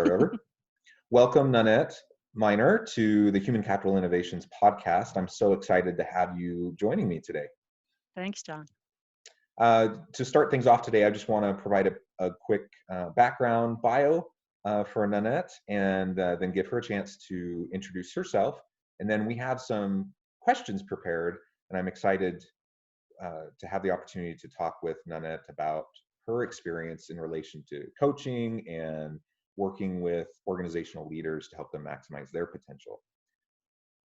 Over. Welcome, Nanette Miner, to the Human Capital Innovations podcast. I'm so excited to have you joining me today. Thanks, John. To start things off today, I just want to provide a quick background bio for Nanette and then give her a chance to introduce herself. And then we have some questions prepared, and I'm excited to have the opportunity to talk with Nanette about her experience in relation to coaching and working with organizational leaders to help them maximize their potential.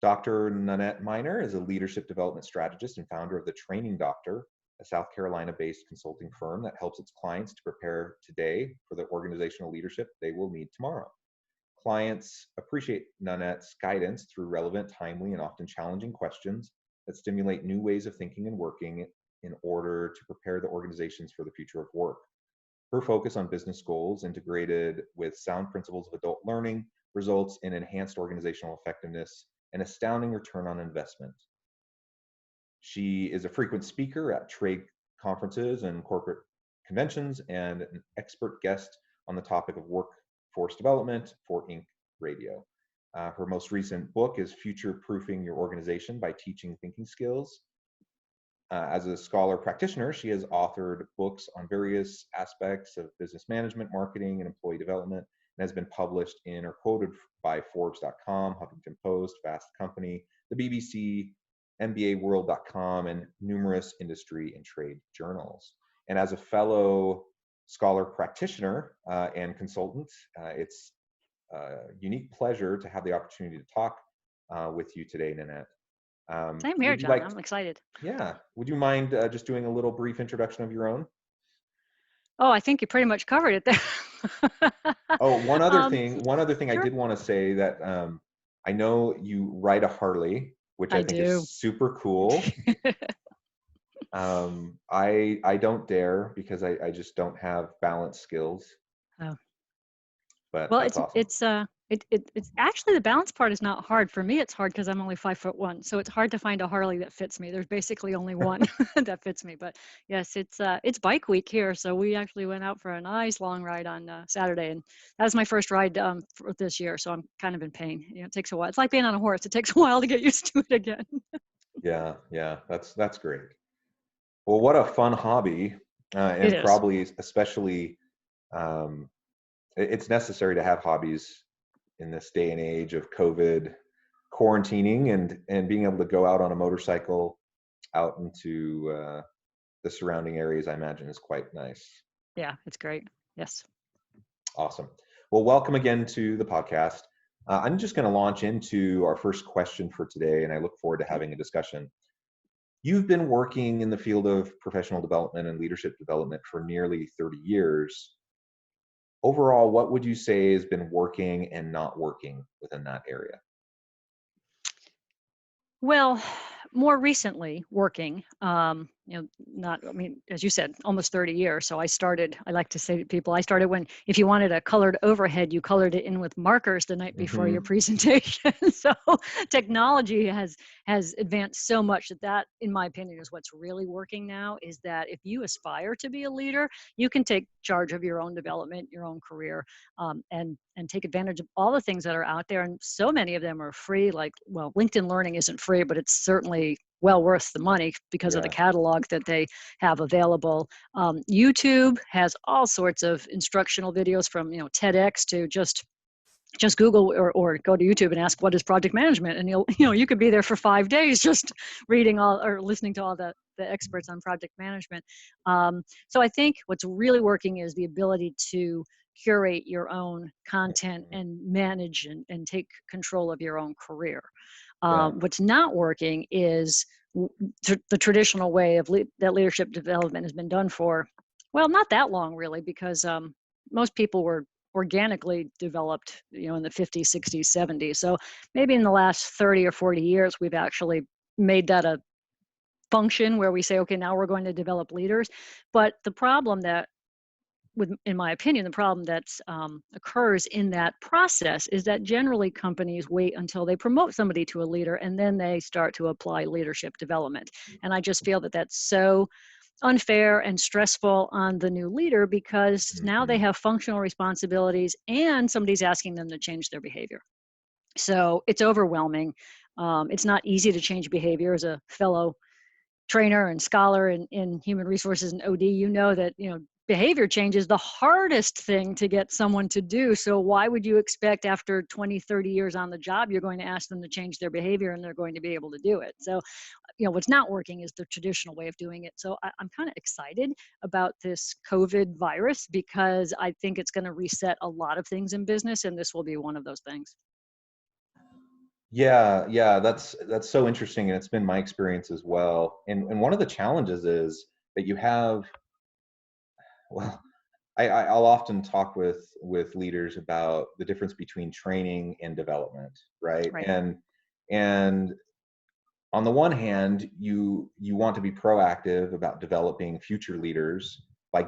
Dr. Nanette Miner is a leadership development strategist and founder of The Training Doctor, a South Carolina-based consulting firm that helps its clients to prepare today for the organizational leadership they will need tomorrow. Clients appreciate Nanette's guidance through relevant, timely, and often challenging questions that stimulate new ways of thinking and working in order to prepare the organizations for the future of work. Her focus on business goals integrated with sound principles of adult learning results in enhanced organizational effectiveness and astounding return on investment. She is a frequent speaker at trade conferences and corporate conventions and an expert guest on the topic of workforce development for Inc. Radio. Her most recent book is Future-Proofing Your Organization by Teaching Thinking Skills. As a scholar-practitioner, she has authored books on various aspects of business management, marketing, and employee development, and has been published in or quoted by Forbes.com, Huffington Post, Fast Company, the BBC, MBAworld.com, and numerous industry and trade journals. And as a fellow scholar-practitioner and consultant, it's a unique pleasure to have the opportunity to talk with you today, Nanette. Same here, John. I'm excited. Yeah. Would you mind just doing a little brief introduction of your own? Oh, I think you pretty much covered it there. Oh, one other thing sure. I did want to say that I know you ride a Harley, which I think is super cool. I don't dare because I just don't have balance skills. Oh. But Well, that's awesome. it's actually the balance part is not hard. For me, it's hard because I'm only 5'1", so it's hard to find a Harley that fits me. There's basically only one that fits me. But yes, it's bike week here, so we actually went out for a nice long ride on Saturday, and that was my first ride for this year. So I'm kind of in pain. You know, it takes a while. It's like being on a horse. It takes a while to get used to it again. Yeah, that's great. Well, what a fun hobby, and probably especially. It's necessary to have hobbies in this day and age of COVID quarantining and being able to go out on a motorcycle out into the surrounding areas, I imagine, is quite nice. Yeah, it's great. Yes. Awesome. Well, welcome again to the podcast. I'm just going to launch into our first question for today, and I look forward to having a discussion. You've been working in the field of professional development and leadership development for nearly 30 years. Overall, what would you say has been working and not working within that area? Well, more recently working, as you said, almost 30 years. So I like to say to people, I started when, if you wanted a colored overhead, you colored it in with markers the night before your presentation. So technology has advanced so much that, in my opinion, is what's really working now, is that if you aspire to be a leader, you can take charge of your own development, your own career, and take advantage of all the things that are out there. And so many of them are free. LinkedIn Learning isn't free, but it's certainly well worth the money because of the catalog that they have available. YouTube has all sorts of instructional videos from TEDx to just Google or go to YouTube and ask, what is project management? And you could be there for 5 days just reading or listening to all the experts on project management. So I think what's really working is the ability to curate your own content and manage and take control of your own career. What's not working is the traditional way of that leadership development has been done for, well, not that long really, because most people were organically developed, in the 50s, 60s, 70s. So maybe in the last 30 or 40 years, we've actually made that a function where we say, okay, now we're going to develop leaders. But the problem in my opinion, the problem that occurs in that process is that generally companies wait until they promote somebody to a leader and then they start to apply leadership development. And I just feel that that's so unfair and stressful on the new leader because now they Mhm. have functional responsibilities and somebody's asking them to change their behavior. So it's overwhelming. It's not easy to change behavior. As a fellow trainer and scholar in human resources and OD, you know that, behavior change is the hardest thing to get someone to do. So why would you expect after 20, 30 years on the job, you're going to ask them to change their behavior and they're going to be able to do it? So, what's not working is the traditional way of doing it. So I'm kind of excited about this COVID virus because I think it's going to reset a lot of things in business, and this will be one of those things. Yeah, yeah, that's so interesting, and it's been my experience as well. And one of the challenges is that you have, well, I'll often talk with leaders about the difference between training and development, right? Right. And on the one hand, you want to be proactive about developing future leaders by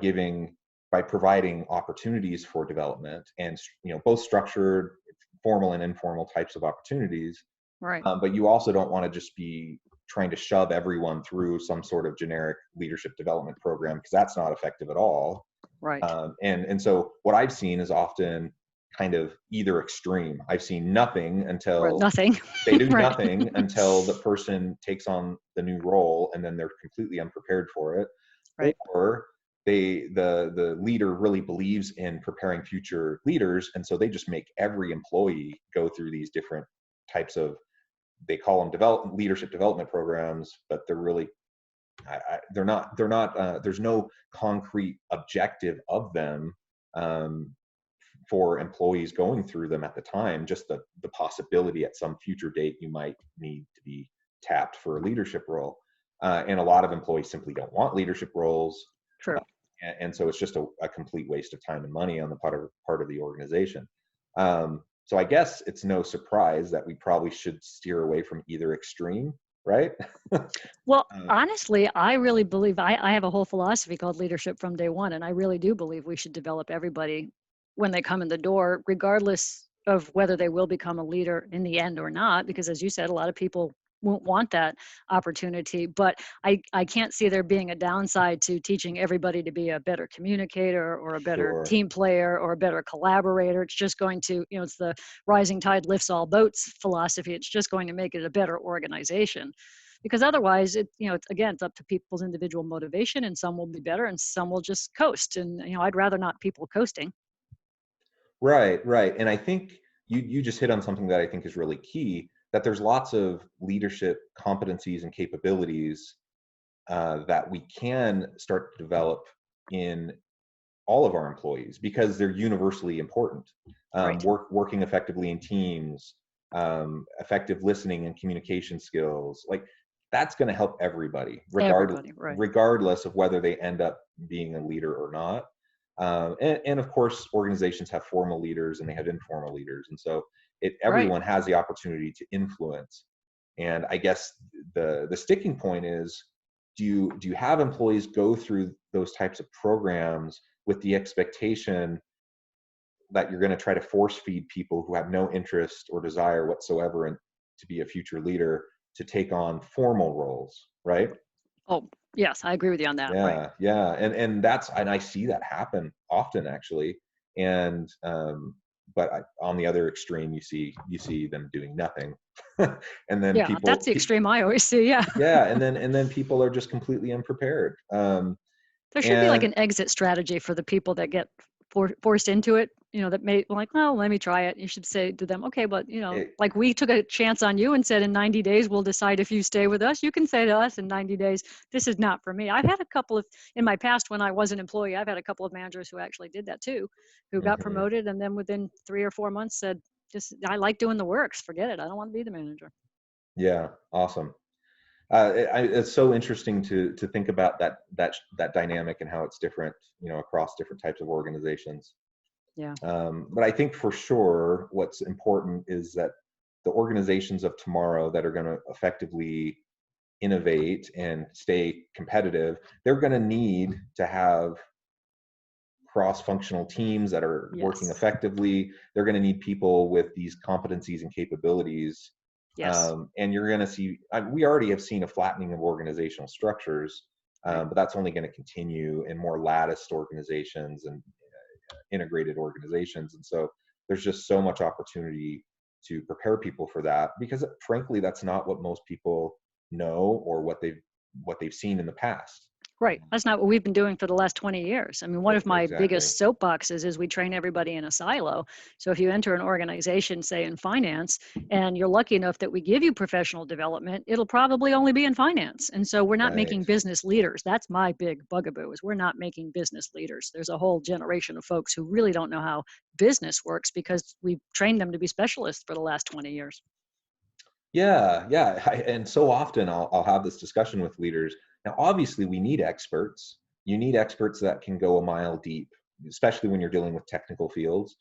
providing opportunities for development, and both structured, formal and informal types of opportunities. Right. But you also don't want to just be trying to shove everyone through some sort of generic leadership development program, because that's not effective at all. Right. And so what I've seen is often kind of either extreme. I've seen nothing Right. until Nothing. they do Right. nothing until the person takes on the new role, and then they're completely unprepared for it. Right. Or the leader really believes in preparing future leaders, and so they just make every employee go through these different types of, they call them leadership development programs, but they're really, they're not there's no concrete objective of them, um, for employees going through them at the time. Just the possibility at some future date you might need to be tapped for a leadership role. And a lot of employees simply don't want leadership roles. True. And so it's just a complete waste of time and money on the part of the organization. So I guess it's no surprise that we probably should steer away from either extreme, right? Well, uh, honestly, I really believe I have a whole philosophy called leadership from day one. And I really do believe we should develop everybody when they come in the door, regardless of whether they will become a leader in the end or not. Because as you said, a lot of people won't want that opportunity. But I can't see there being a downside to teaching everybody to be a better communicator or a better sure. team player or a better collaborator. It's just going to, it's the rising tide lifts all boats philosophy. It's just going to make it a better organization, because otherwise it's up to people's individual motivation, and some will be better and some will just coast. And I'd rather not people coasting. Right, right. And I think you just hit on something that I think is really key, that there's lots of leadership competencies and capabilities that we can start to develop in all of our employees, because they're universally important. Right. Working effectively in teams, effective listening and communication skills, like that's going to help everybody, Everybody. Right. regardless of whether they end up being a leader or not. And of course, organizations have formal leaders and they have informal leaders, and so Right. everyone has the opportunity to influence. And I guess the sticking point is, do you have employees go through those types of programs with the expectation that you're going to try to force feed people who have no interest or desire whatsoever to be a future leader, to take on formal roles, right? Oh, yes, I agree with you on that. Right. Yeah, yeah, and I see that happen often, actually. And but on the other extreme, you see them doing nothing, and then Yeah, that's the extreme I always see. Yeah. yeah, and then people are just completely unprepared. There should be like And an exit strategy for the people that get forced into it, that may like, well, let me try it. You should say to them, okay, but it, like we took a chance on you and said in 90 days, we'll decide if you stay with us. You can say to us in 90 days, this is not for me. I've had a couple of, in my past, when I was an employee, I've had a couple of managers who actually did that too, who got mhm. promoted. And then within 3 or 4 months said, just, I like doing the works. Forget it. I don't want to be the manager. Yeah, awesome. It's so interesting to think about that dynamic and how it's different, across different types of organizations. Yeah. But I think for sure, what's important is that the organizations of tomorrow that are going to effectively innovate and stay competitive, they're going to need to have cross-functional teams that are working Yes. effectively. They're going to need people with these competencies and capabilities. Yes. And you're going to see, we already have seen a flattening of organizational structures. Right. But that's only going to continue in more latticed organizations and integrated organizations. And so there's just so much opportunity to prepare people for that, because frankly, that's not what most people know or what they've seen in the past. Right. That's not what we've been doing for the last 20 years. I mean, one of my Exactly. biggest soapboxes is we train everybody in a silo. So if you enter an organization, say in finance, and you're lucky enough that we give you professional development, it'll probably only be in finance. And so we're not Right. making business leaders. That's my big bugaboo, is we're not making business leaders. There's a whole generation of folks who really don't know how business works because we've trained them to be specialists for the last 20 years. Yeah, yeah. And so often I'll have this discussion with leaders. Now, obviously, we need experts. You need experts that can go a mile deep, especially when you're dealing with technical fields.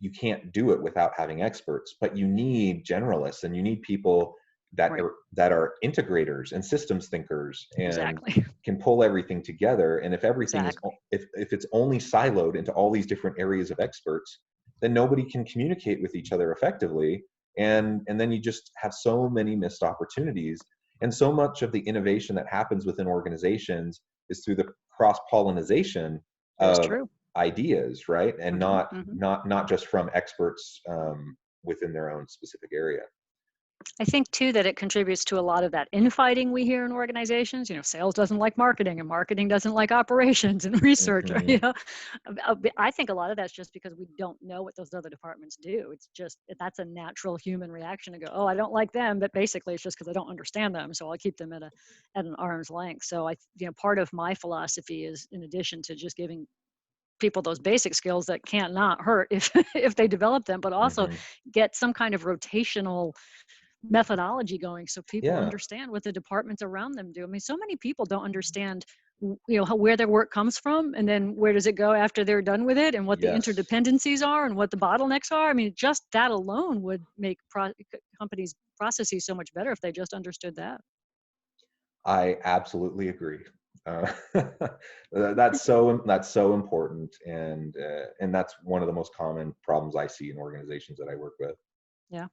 You can't do it without having experts, but you need generalists, and you need people Right. that are integrators and systems thinkers and Exactly. can pull everything together. And if everything is Exactly. if it's only siloed into all these different areas of experts, then nobody can communicate with each other effectively, and then you just have so many missed opportunities. And so much of the innovation that happens within organizations is through the cross pollination That is of true. ideas, right? And Hmm. not Hmm. not just from experts within their own specific area. I think too that it contributes to a lot of that infighting we hear in organizations. Sales doesn't like marketing, and marketing doesn't like operations and research. Hmm. I think a lot of that's just because we don't know what those other departments do. It's just that's a natural human reaction to go, oh, I don't like them, but basically it's just because I don't understand them, so I'll keep them at an arm's length. So part of my philosophy is, in addition to just giving people those basic skills that can't not hurt if if they develop them, but also Hmm. get some kind of rotational methodology going so people Yeah. understand what the departments around them do. I mean, so many people don't understand where their work comes from, and then where does it go after they're done with it, and what the Yes. interdependencies are and what the bottlenecks are. I mean, just that alone would make companies' processes so much better if they just understood that. I absolutely agree. Uh, that's so important, and that's one of the most common problems I see in organizations that I work with. Yeah.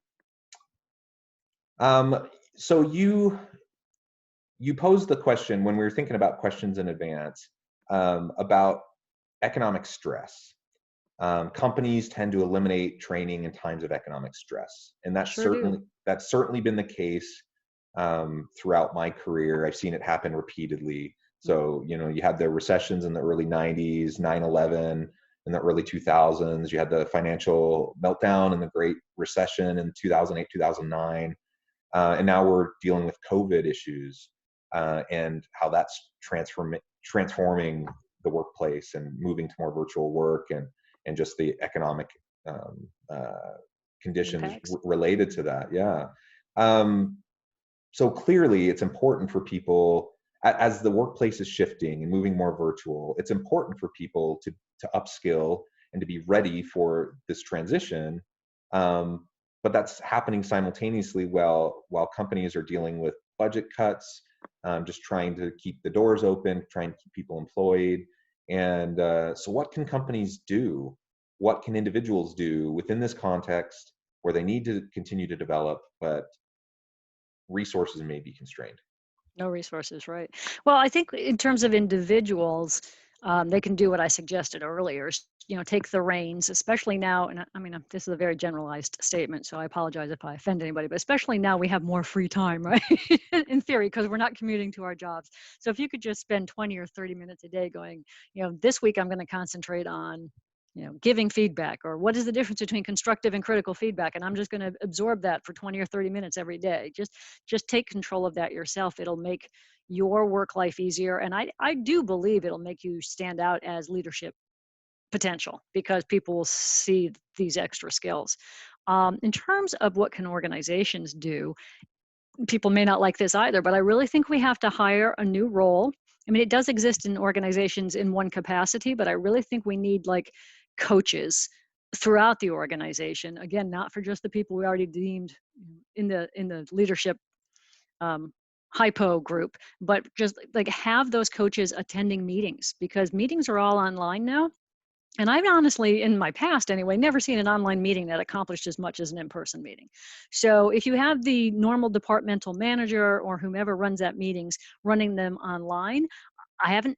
So you posed the question when we were thinking about questions in advance, about economic stress. Companies tend to eliminate training in times of economic stress, and Sure do. that's certainly been the case throughout my career. I've seen it happen repeatedly. Mhm. So you had the recessions in the early 90s, 9/11 in the early 2000s. You had the financial meltdown and the Great Recession in 2008, 2009. And now we're dealing with COVID issues, and how that's transforming the workplace and moving to more virtual work, and just the economic um, conditions Impacts. related to that. Yeah. Um, so clearly, it's important for people, as the workplace is shifting and moving more virtual. It's important for people to upskill and to be ready for this transition. Um, but that's happening simultaneously while companies are dealing with budget cuts, just trying to keep the doors open, trying to keep people employed. And so, what can companies do? What can individuals do within this context where they need to continue to develop, but resources may be constrained? No resources, right? Well, I think in terms of individuals, they can do what I suggested earlier. Take the reins, especially now. And I mean, this is a very generalized statement, so I apologize if I offend anybody. But especially now, we have more free time, right? In theory, because we're not commuting to our jobs. So if you could just spend 20 or 30 minutes a day going, this week I'm going to concentrate on giving feedback, or what is the difference between constructive and critical feedback, and I'm just going to absorb that for 20 or 30 minutes every day. Just take control of that yourself. It'll make your work life easier, and I do believe it'll make you stand out as leadership potential, because people will see these extra skills. In terms of what can organizations do, people may not like this either, but I really think we have to hire a new role. I mean, it does exist in organizations in one capacity, but I really think we need like coaches throughout the organization. Again, not for just the people we already deemed in the leadership um, hypo group, but just like have those coaches attending meetings, because meetings are all online now. And I've honestly, in my past anyway, never seen an online meeting that accomplished as much as an in-person meeting. So if you have the normal departmental manager or whomever runs that meetings running them online, I haven't,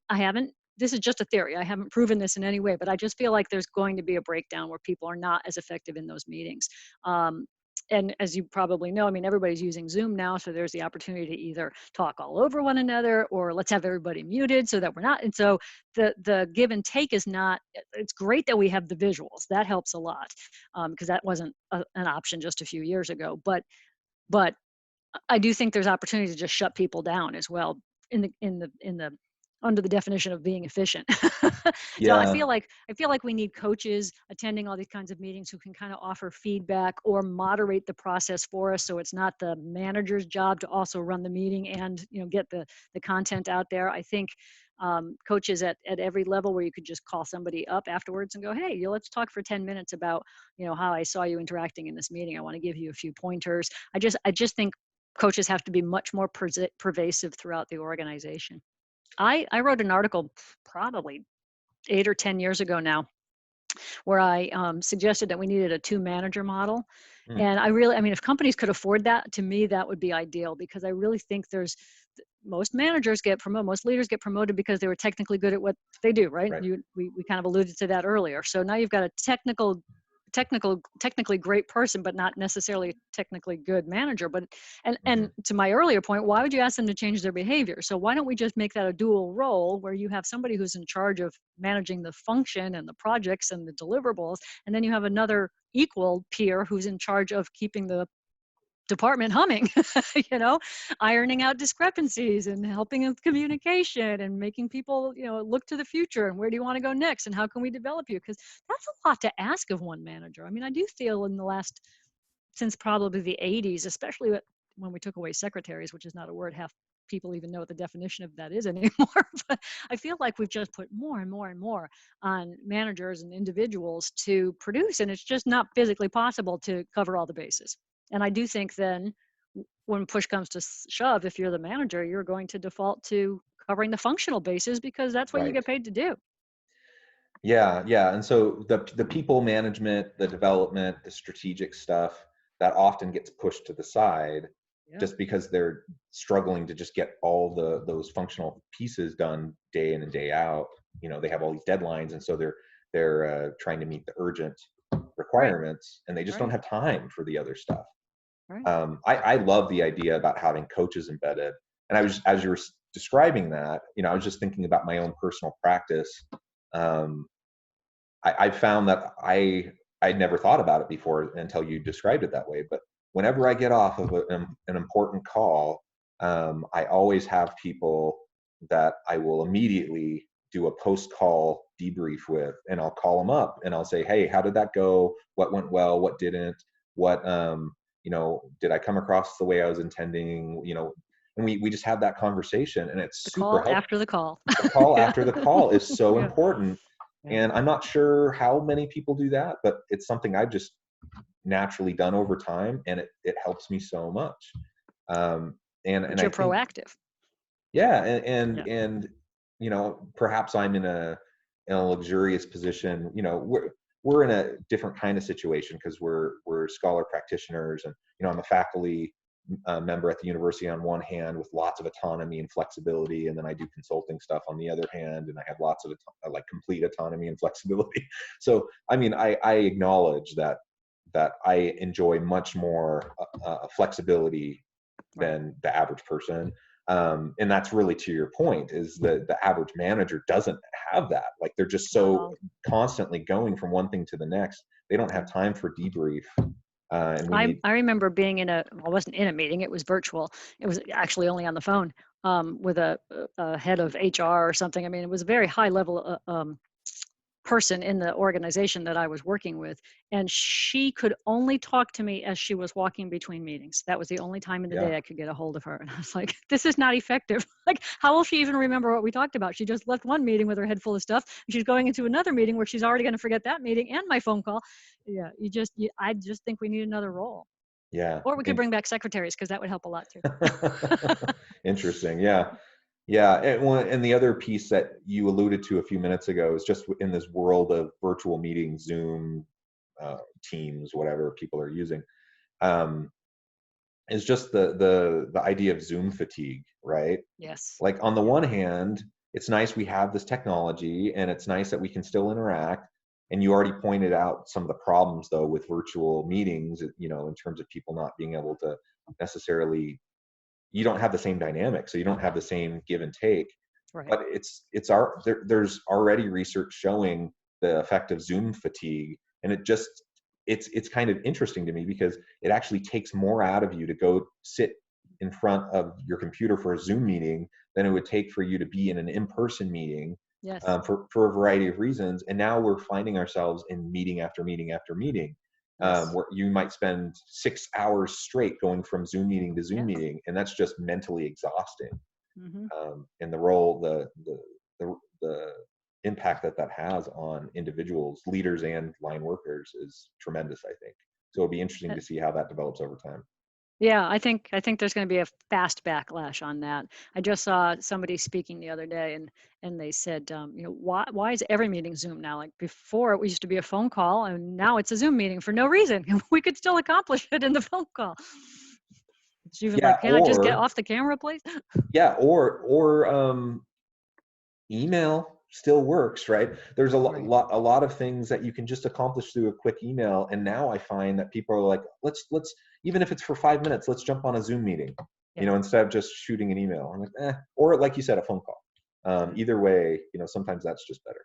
this is just a theory. I haven't proven this in any way, but I just feel like there's going to be a breakdown where people are not as effective in those meetings. Um, and as you probably know, I mean, everybody's using Zoom now, so there's the opportunity to either talk all over one another or let's have everybody muted so that we're not. And so the give and take is not. It's great that we have the visuals. That helps a lot, because that wasn't an option just a few years ago. But I do think there's opportunity to just shut people down as well in the under the definition of being efficient. So Yeah. I feel like we need coaches attending all these kinds of meetings who can kind of offer feedback or moderate the process for us, so it's not the manager's job to also run the meeting and get the content out there. I think coaches at every level where you could just call somebody up afterwards and go, hey, let's talk for 10 minutes about how I saw you interacting in this meeting. I want to give you a few pointers. I just think coaches have to be much more pervasive throughout the organization. I wrote an article probably 8 or 10 years ago now where I suggested that we needed a two manager model. Mm, And I mean, if companies could afford that, to me, that would be ideal, because I really think most managers get promoted, most leaders get promoted because they were technically good at what they do, right? right. We kind of alluded to that earlier. So now you've got a technically great person, but not necessarily a technically good manager. But and Hmm. to my earlier point, why would you ask them to change their behavior? So why don't we just make that a dual role where you have somebody who's in charge of managing the function and the projects and the deliverables, and then you have another equal peer who's in charge of keeping the department humming, you know, ironing out discrepancies and helping with communication and making people, look to the future and where do you want to go next and how can we develop you? Because that's a lot to ask of one manager. I mean, I do feel in the last, since probably the 80s, especially when we took away secretaries, which is not a word half people even know what the definition of that is anymore. But I feel like we've just put more and more and more on managers and individuals to produce, and it's just not physically possible to cover all the bases. And I do think then when push comes to shove, if you're the manager, you're going to default to covering the functional bases because that's what you Right. get paid to do. Yeah, yeah. And so the people management, the development, the strategic stuff, that often gets pushed to the side Yeah. just because they're struggling to just get all those functional pieces done day in and day out. They have all these deadlines, and so they're trying to meet the urgent Right. requirements, and they just don't Right. have time for the other stuff. Right. I love the idea about having coaches embedded, and as you were describing that, I was just thinking about my own personal practice. Um, I found that I'd never thought about it before until you described it that way. But whenever I get off of an important call, I always have people that I will immediately do a post-call debrief with, and I'll call them up and I'll say, "Hey, how did that go? What went well? What didn't? What did I come across the way I was intending? And we just have that conversation, and The it's super call helpful. after the call. The call Yeah. after the call is so Yeah. important, Yeah. and I'm not sure how many people do that, but it's something I've just naturally done over time, and it helps me so much. And But I you're think, proactive. yeah, and perhaps I'm in a luxurious position. We're in a different kind of situation because we're scholar practitioners, and I'm a faculty member at the university on one hand with lots of autonomy and flexibility, and then I do consulting stuff on the other hand, and I have lots of like complete autonomy and flexibility. So I mean, I acknowledge that I enjoy much more flexibility Right. than the average person. And that's really to your point, is that the average manager doesn't have that. Like, they're just Not so all. constantly going from one thing to the next. They don't have time for debrief. And we I need, I remember being well, I wasn't in a meeting, it was virtual. It was actually only on the phone, with a head of HR or something. I mean, it was a very high level person in the organization that I was working with, and she could only talk to me as she was walking between meetings. That was the only time in the yeah, day I could get a hold of her. And I was like, this is not effective. Like, how will she even remember what we talked about? She just left one meeting with her head full of stuff, and she's going into another meeting where she's already going to forget that meeting and my phone call. Yeah, I just think we need another role. yeah. Or we could bring back secretaries because that would help a lot too. Interesting. Yeah. Yeah, and the other piece that you alluded to a few minutes ago is just in this world of virtual meetings, Zoom, Teams, whatever people are using, um, is just the idea of Zoom fatigue, right? Yes. Like on the Yeah. one hand, it's nice we have this technology, and it's nice that we can still interact. And you already pointed out some of the problems though with virtual meetings, in terms of people not being able to necessarily, you don't have the same dynamic, so you don't have the same give and take. Right. But there's already research showing the effect of Zoom fatigue, and it's kind of interesting to me because it actually takes more out of you to go sit in front of your computer for a Zoom meeting than it would take for you to be in an in-person meeting, Yes. for a variety of reasons. And now we're finding ourselves in meeting after meeting after meeting, Yes. where you might spend 6 hours straight going from Zoom meeting to Zoom Yeah. meeting, and that's just mentally exhausting. Hmm. And the role, the impact that has on individuals, leaders, and line workers is tremendous, I think. So it'll be interesting to see how that develops over time. Yeah, I think there's going to be a fast backlash on that. I just saw somebody speaking the other day, and they said, why is every meeting Zoom now? Like before, it used to be a phone call, and now it's a Zoom meeting for no reason. We could still accomplish it in the phone call. She was Yeah, like, "Can I just get off the camera, please?" or email still works, right? There's Right. a lot of things that you can just accomplish through a quick email. And now I find that people are like, let's even if it's for 5 minutes, let's jump on a Zoom meeting, Yeah. instead of just shooting an email. I'm like, or like you said, a phone call. Yeah. Either way, sometimes that's just better.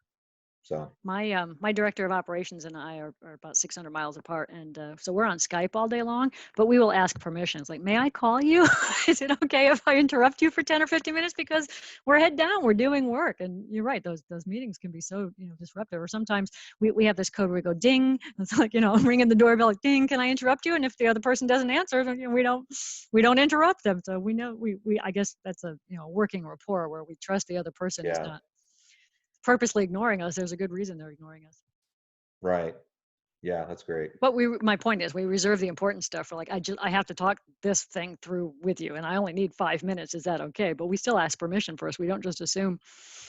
So My director of operations and I are about 600 miles apart, and so we're on Skype all day long. But we will ask permissions, like, "May I call you? Is it okay if I interrupt you for 10 or 15 minutes because we're head down, we're doing work?" And you're right; those meetings can be so disruptive. Or sometimes we have this code where we go ding. It's like ringing the doorbell, like, ding. Can I interrupt you? And if the other person doesn't answer, then, we don't interrupt them. So we know we I guess that's a working rapport where we trust the other person is yeah, not purposely ignoring us. There's a good reason they're ignoring us. right. Yeah, that's great. But my point is, we reserve the important stuff for, like, I have to talk this thing through with you, and I only need 5 minutes. Is that okay? But we still ask permission first. We don't just assume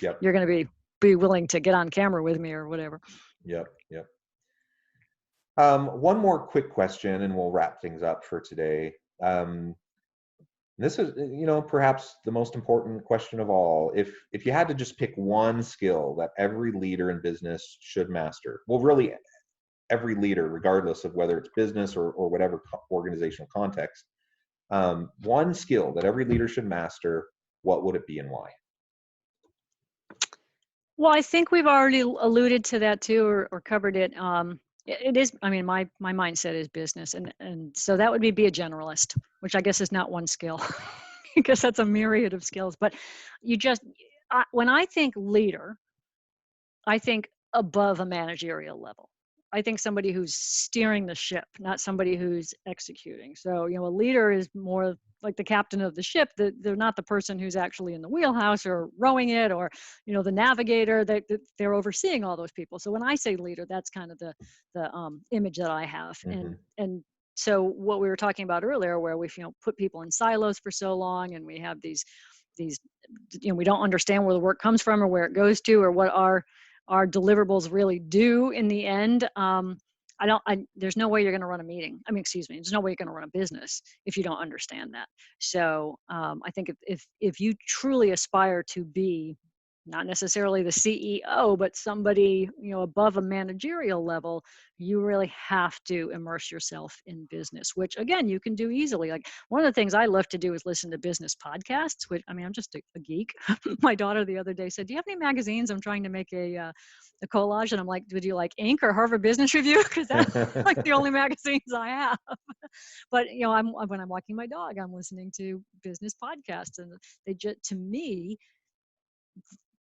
Yep, you're going to be willing to get on camera with me or whatever. yep. One more quick question, and we'll wrap things up for today. This is, perhaps the most important question of all. If you had to just pick one skill that every leader in business should master, well, really every leader, regardless of whether it's business or whatever organizational context, one skill that every leader should master, what would it be and why? Well, I think we've already alluded to that too, or covered it. It is. I mean, my mindset is business, and so that would be a generalist, which I guess is not one skill, because that's a myriad of skills. But you just, when I think leader, I think above a managerial level. I think somebody who's steering the ship, not somebody who's executing. So, a leader is more like the captain of the ship. They're not the person who's actually in the wheelhouse or rowing it, or, the navigator. They're overseeing all those people. So when I say leader, that's kind of the image that I have. Hmm. And so what we were talking about earlier, where we've put people in silos for so long, and we have these we don't understand where the work comes from or where it goes to or what our deliverables really do in the end. There's no way you're going to run a meeting. I mean, excuse me, there's no way you're going to run a business if you don't understand that. So I think if you truly aspire to be not necessarily the CEO, but somebody, above a managerial level, you really have to immerse yourself in business, which again, you can do easily. Like, one of the things I love to do is listen to business podcasts, which, I mean, I'm just a geek. My daughter the other day said, "Do you have any magazines? I'm trying to make a collage." And I'm like, "Would you like Inc. or Harvard Business Review?" Because that's like the only magazines I have. But, when I'm walking my dog, I'm listening to business podcasts, and to me,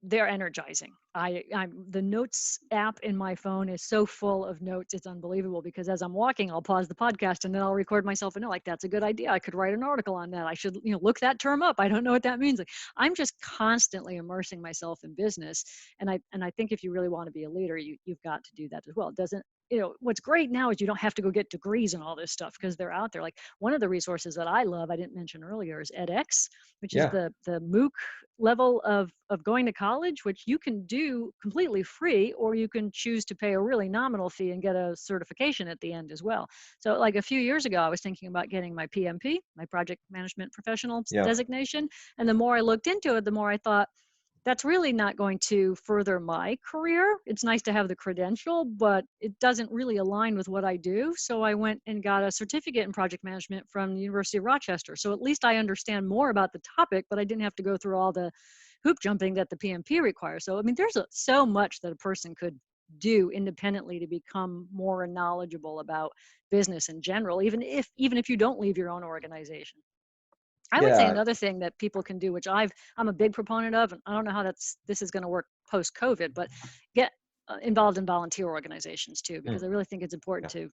they're energizing. I'm the notes app in my phone is so full of notes. It's unbelievable, because as I'm walking, I'll pause the podcast and then I'll record myself and like, that's a good idea. I could write an article on that. I should, look that term up. I don't know what that means. Like, I'm just constantly immersing myself in business. And I think if you really want to be a leader, you've got to do that as well. It doesn't what's great now is you don't have to go get degrees and all this stuff because they're out there. Like one of the resources that I love, I didn't mention earlier, is edX, which is Yeah. the MOOC level of going to college, which you can do completely free, or you can choose to pay a really nominal fee and get a certification at the end as well. So like a few years ago, I was thinking about getting my PMP, my project management professional Yeah. designation. And the more I looked into it, the more I thought, that's really not going to further my career. It's nice to have the credential, but it doesn't really align with what I do. So I went and got a certificate in project management from the University of Rochester. So at least I understand more about the topic, but I didn't have to go through all the hoop jumping that the PMP requires. So, I mean, there's so much that a person could do independently to become more knowledgeable about business in general, even if you don't leave your own organization. I would say Yeah. another thing that people can do, which I'm a big proponent of, and I don't know how this is going to work post COVID, but get involved in volunteer organizations too, because Mm, I really think it's important yeah.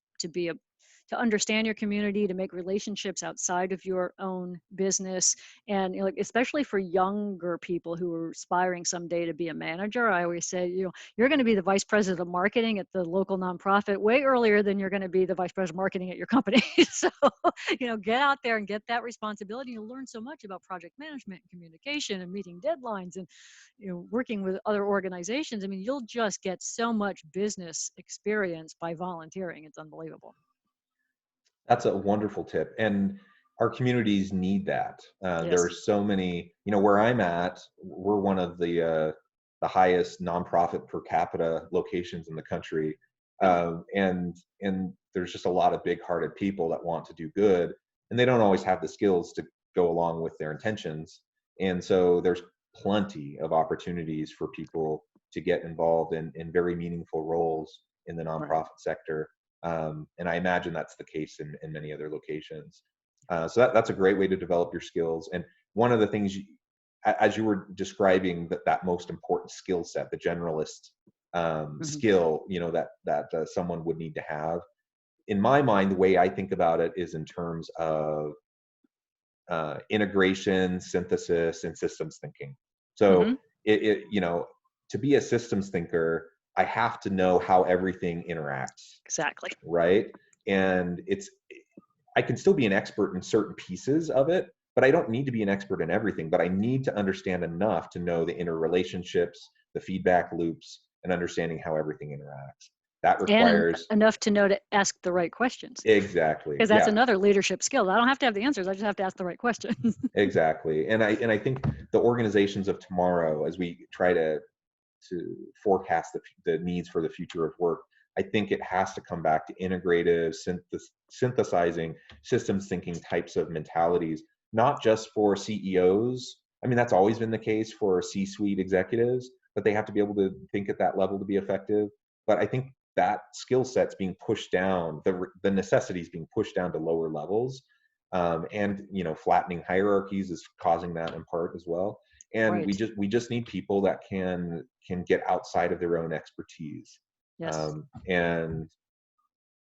to understand your community, to make relationships outside of your own business, and like especially for younger people who are aspiring someday to be a manager. I always say, you're going to be the vice president of marketing at the local nonprofit way earlier than you're going to be the vice president of marketing at your company. So get out there and get that responsibility. You'll learn so much about project management and communication and meeting deadlines and, working with other organizations. I mean, you'll just get so much business experience by volunteering. It's unbelievable. That's a wonderful tip. And our communities need that. There are Yes. so many, where I'm at, we're one of the highest nonprofit per capita locations in the country. Really? And there's just a lot of big-hearted people that want to do good, and they don't always have the skills to go along with their intentions. And so there's plenty of opportunities for people to get involved in very meaningful roles in the Right. nonprofit sector. And I imagine that's the case in many other locations. So that's a great way to develop your skills. And one of the things, as you were describing that most important skill set, the generalist Hmm. skill, that someone would need to have. In my mind, the way I think about it is in terms of integration, synthesis, and systems thinking. So Hmm. to be a systems thinker, I have to know how everything interacts, Exactly. right? And I can still be an expert in certain pieces of it, but I don't need to be an expert in everything. But I need to understand enough to know the interrelationships, the feedback loops, and understanding how everything interacts. That And requires enough to know to ask the right questions, exactly, because that's yeah, another leadership skill. I don't have to have the answers. I just have to ask the right questions. exactly. And I think the organizations of tomorrow, as we try to forecast the needs for the future of work, I think it has to come back to integrative, synthesizing, systems thinking types of mentalities, not just for CEOs. I mean, that's always been the case for C-suite executives, but they have to be able to think at that level to be effective. But I think that skill set's being pushed down, the necessities being pushed down to lower levels. And flattening hierarchies is causing that in part as well. And we Right. just need people that can get outside of their own expertise. Yes. And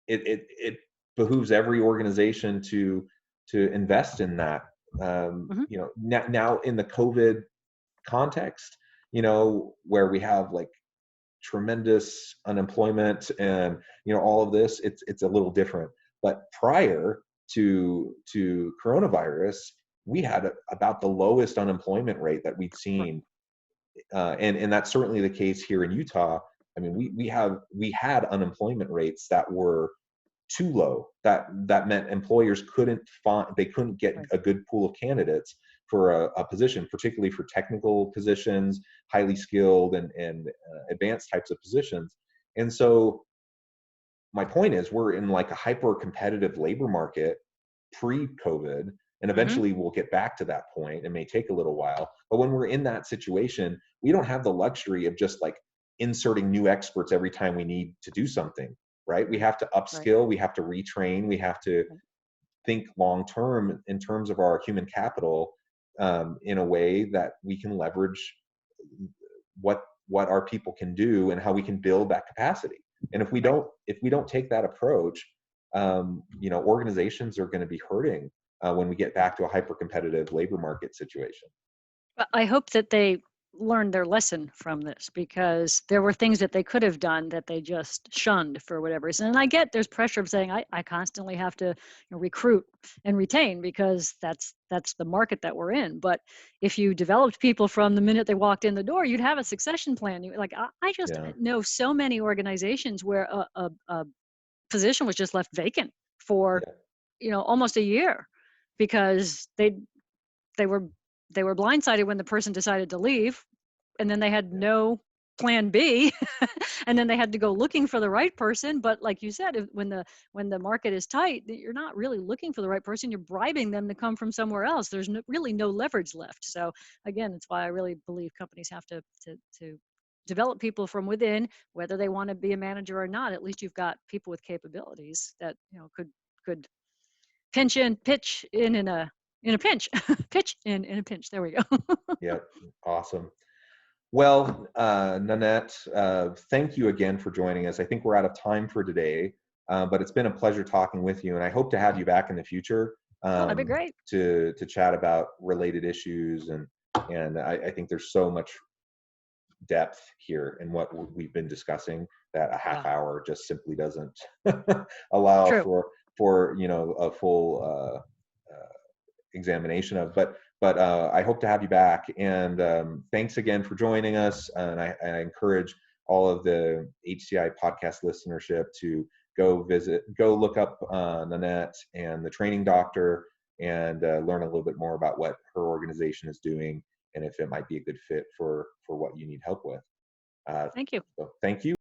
it behooves every organization to invest in that. Hmm. Now in the COVID context, where we have like tremendous unemployment and all of this, it's a little different. But prior to coronavirus, we had about the lowest unemployment rate that we'd Right. seen, and that's certainly the case here in Utah. I mean, we had unemployment rates that were too low. That meant employers couldn't get Right. a good pool of candidates for a position, particularly for technical positions, highly skilled and advanced types of positions. And so my point is, we're in like a hyper competitive labor market pre-COVID, and Hmm. eventually we'll get back to that point. It may take a little while, but when we're in that situation, we don't have the luxury of just like inserting new experts every time we need to do something, right? We have to Right. upskill, we have to retrain, we have to Right. think long term in terms of our human capital, in a way that we can leverage what our people can do and how we can build that capacity. And Right. if we don't take that approach, organizations are going to be hurting when we get back to a hyper competitive labor market situation. I hope that they learned their lesson from this, because there were things that they could have done that they just shunned for whatever reason. And I get there's pressure of saying I constantly have to recruit and retain, because that's the market that we're in. But if you developed people from the minute they walked in the door, you'd have a succession plan. Like I just Yeah. know so many organizations where a position was just left vacant for almost a year, because they were blindsided when the person decided to leave, and then they had Yeah. no plan B. And then they had to go looking for the right person. But like you said, when the market is tight, you're not really looking for the right person, you're bribing them to come from somewhere else. There's really no leverage left. So again, it's why I really believe companies have to develop people from within, whether they want to be a manager or not. At least you've got people with capabilities that could pitch in a pinch. Pitch in a pinch. There we go. Yep. Awesome. Well, Nanette, thank you again for joining us. I think we're out of time for today, but it's been a pleasure talking with you, and I hope to have you back in the future Oh, that'd be great. to chat about related issues. And I think there's so much depth here in what we've been discussing that a half hour just simply doesn't allow True. for a full examination of. But I hope to have you back. And thanks again for joining us. And I encourage all of the HCI podcast listenership to go look up Nanette and the training doctor, and learn a little bit more about what her organization is doing and if it might be a good fit for what you need help with. Thank you. So thank you.